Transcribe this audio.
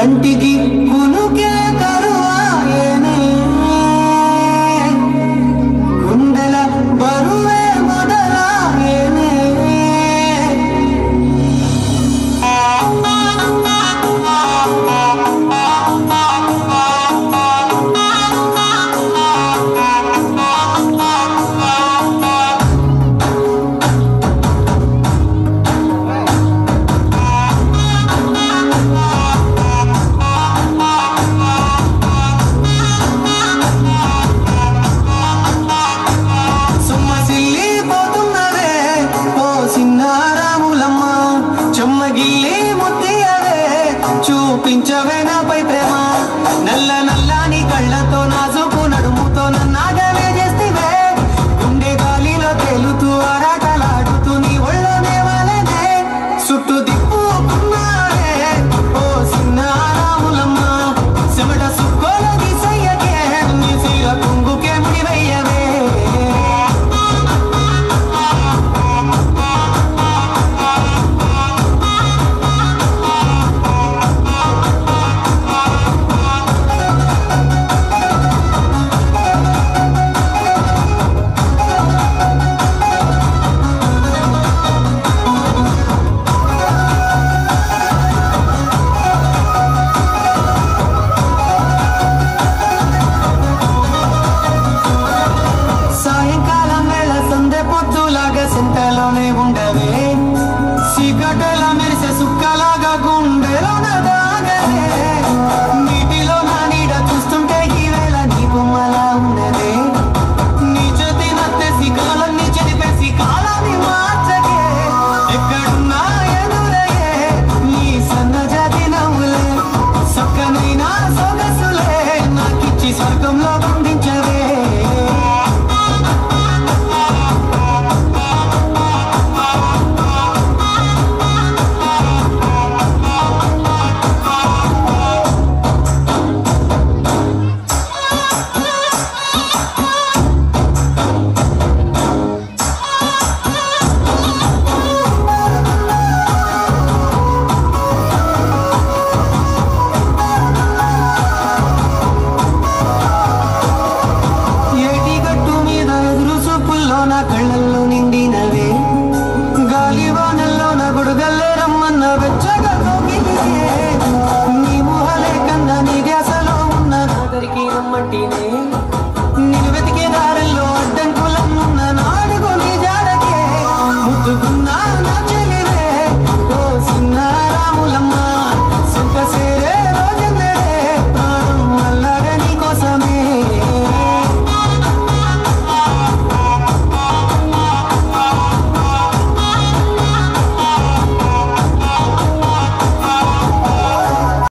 కంటికి కునుకే కరువాయనే గుండెల బరువే మొదలాయనే చూపించవే నాపై ప్రేమ నల్ల నల్లని కళ్ళతో నాజుకు నడుముతో నన్నాగవే చేస్తేవే గుండె గాలిలో తేలుతూ ఆరాటలాడుతూ నీ ఒళ్ళోనే వాలేనే చుట్టూ దిప్పుకున్నారే ఓ సిన్నారాములమ్మ చెమట సుక్కోల దిశయ్యకే నీ సీర కుంగుకే ముడివయ్యవే సింతలోనే ఉండవే సిగటల మెరిసే సుక్కలాగా గుండెలోన దాగవే నీటిలో నా నీడ చూస్తుంటే ఈవేళ నీ బొమ్మలా ఉండదే నీ చేతి నత్తేసి కాలాన్ని చెరిపేసి కాలాన్ని మార్చగే ఎక్కడున్నా ఎదురయ్యే నీ సన్నజాతి నవ్వులే సక్కనైనా సొగసులే నాకిచ్చి స్వర్గంలో బంధించవే నా కళ్ళల్లో నిండినవే గాలివానల్లో నా గుడుగల్లే రమ్మన్న వెచ్చగా కోగిలిగే నీ మొహలే కన్నా నీ ధ్యాసలో ఉన్న నాదరికి రమ్మంటినే నేను వెతికే దారిలో అడ్డంకులన్నున్న నాడుగు నీ జాడకే ముద్దుకున్నా